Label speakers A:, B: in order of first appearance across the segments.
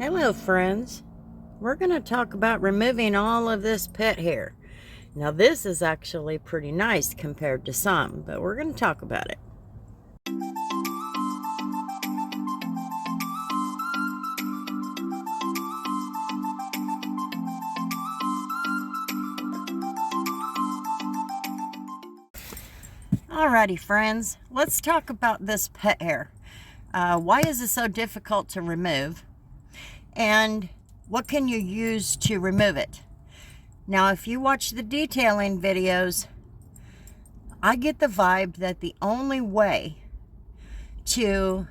A: Hello friends, we're going to talk about removing all of this pet hair. Now this is actually pretty nice compared to some, but we're going to talk about it. Alrighty friends, let's talk about this pet hair. Why is it so difficult to remove? And what can you use to remove it? Now, if you watch the detailing videos, I get the vibe that the only way to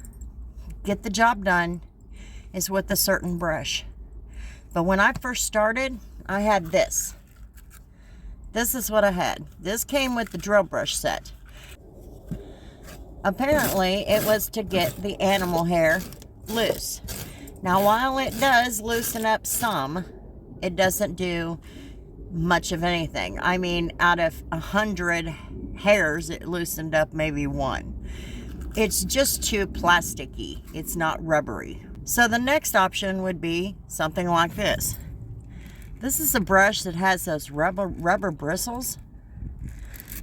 A: get the job done is with a certain brush. But when I first started, I had this. This is what I had. This came with the drill brush set. Apparently, it was to get the animal hair loose. Now, while it does loosen up some, it doesn't do much of anything. I mean, out of 100 hairs, it loosened up maybe one. It's just too plasticky. It's not rubbery. So the next option would be something like this. This is a brush that has those rubber bristles.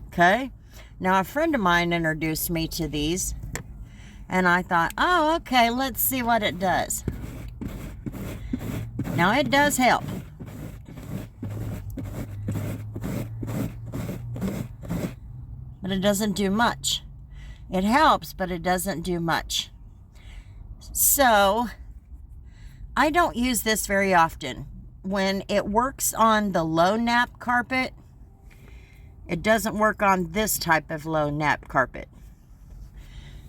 A: Okay. Now, a friend of mine introduced me to these, and I thought, oh, okay, let's see what it does. Now, it does help. But it doesn't do much. It helps, but it doesn't do much. So, I don't use this very often. When it works on the low nap carpet, it doesn't work on this type of low nap carpet.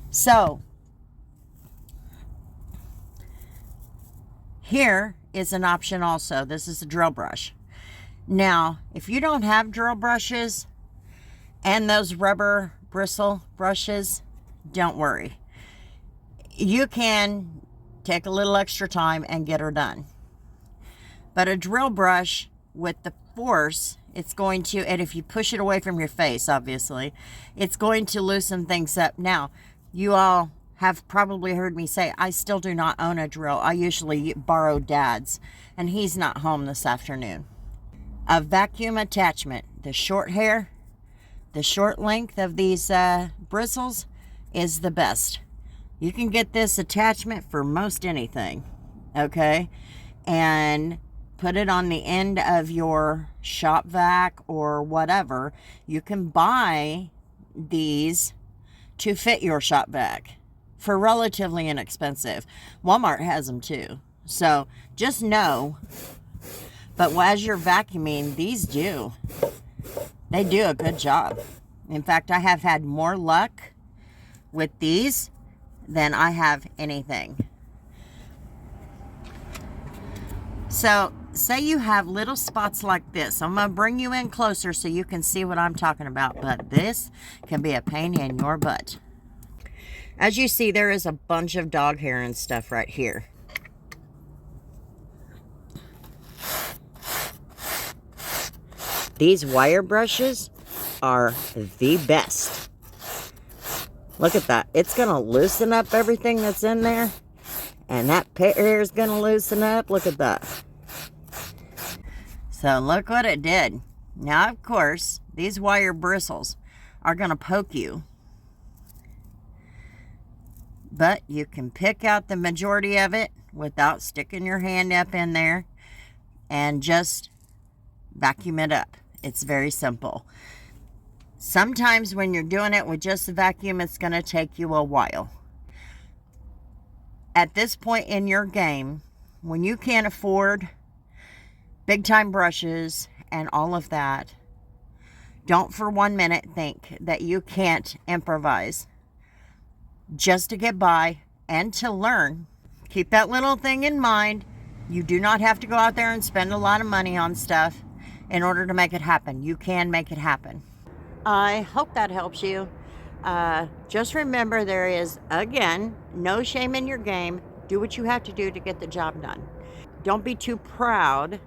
A: So, here is an option also. This is a drill brush. Now, if you don't have drill brushes and those rubber bristle brushes, don't worry. You can take a little extra time and get her done. But a drill brush with the force, it's going to, and if you push it away from your face, obviously, it's going to loosen things up. Now, you all have probably heard me say, I still do not own a drill. I usually borrow Dad's, and he's not home this afternoon. A vacuum attachment, the short hair, the short length of these bristles is the best. You can get this attachment for most anything, okay? And put it on the end of your shop vac or whatever. You can buy these to fit your shop vac for relatively inexpensive. Walmart has them too. So just know, but as you're vacuuming, these do. They do a good job. In fact, I have had more luck with these than I have anything. So, say you have little spots like this. I'm going to bring you in closer so you can see what I'm talking about. But this can be a pain in your butt. As you see, there is a bunch of dog hair and stuff right here. These wire brushes are the best. Look at that. It's going to loosen up everything that's in there. And that pet hair is going to loosen up. Look at that. So look what it did. Now, of course, these wire bristles are going to poke you. But you can pick out the majority of it without sticking your hand up in there and just vacuum it up. It's very simple. Sometimes when you're doing it with just the vacuum, it's going to take you a while. At this point in your game, when you can't afford big time brushes and all of that, don't for 1 minute think that you can't improvise. Just to get by and to learn. Keep that little thing in mind. You do not have to go out there and spend a lot of money on stuff in order to make it happen. You can make it happen. I hope that helps you. Just remember, there is, again, no shame in your game. Do what you have to do to get the job done. Don't be too proud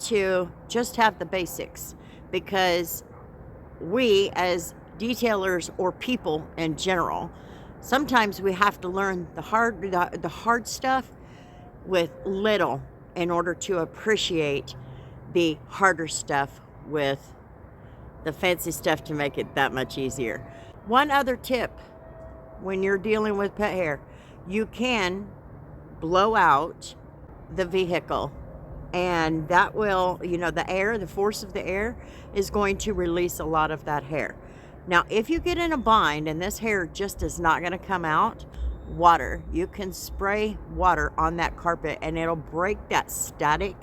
A: to just have the basics, because we as detailers or people in general, sometimes we have to learn the hard stuff with little in order to appreciate the harder stuff with the fancy stuff to make it that much easier. One other tip when you're dealing with pet hair, you can blow out the vehicle, and that will, the air, the force of the air is going to release a lot of that hair. Now, if you get in a bind and this hair just is not going to come out, water, you can spray water on that carpet and it'll break that static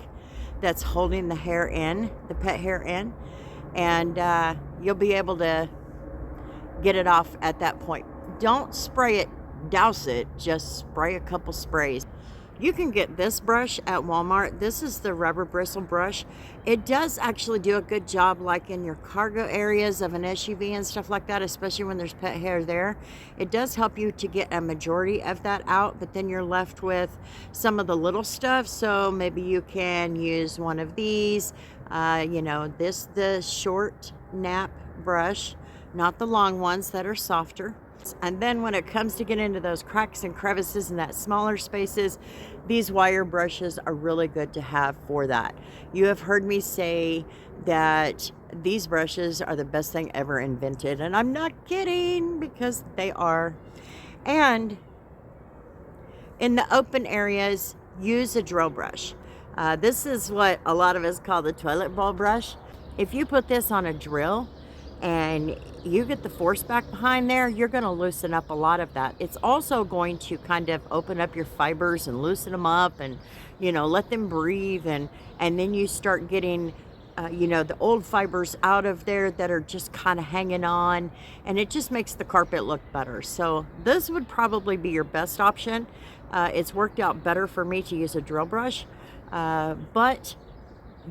A: that's holding the hair in, the pet hair in, and you'll be able to get it off at that point. Don't spray it, douse it, just spray a couple sprays. You can get this brush at Walmart. This is the rubber bristle brush. It does actually do a good job like in your cargo areas of an SUV and stuff like that, especially when there's pet hair there. It does help you to get a majority of that out, but then you're left with some of the little stuff. So maybe you can use one of these, the short nap brush, not the long ones that are softer. And then when it comes to get into those cracks and crevices and that smaller spaces, these wire brushes are really good to have for that. You have heard me say that these brushes are the best thing ever invented, and I'm not kidding, because they are. And in the open areas, use a drill brush. This is what a lot of us call the toilet bowl brush. If you put this on a drill and you get the force back behind there, you're going to loosen up a lot of that. It's also going to kind of open up your fibers and loosen them up and, let them breathe. And then you start getting, the old fibers out of there that are just kind of hanging on. And it just makes the carpet look better. So this would probably be your best option. It's worked out better for me to use a drill brush. But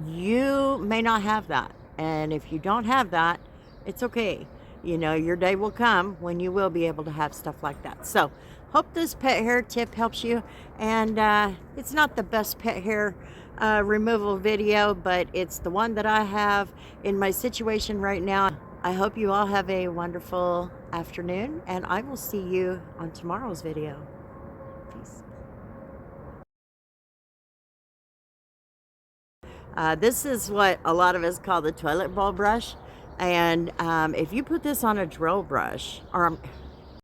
A: you may not have that. And if you don't have that, it's okay. Your day will come when you will be able to have stuff like that. So, hope this pet hair tip helps you. And it's not the best pet hair removal video, but it's the one that I have in my situation right now. I hope you all have a wonderful afternoon, and I will see you on tomorrow's video. Peace. This is what a lot of us call the toilet bowl brush. And if you put this on a drill brush, or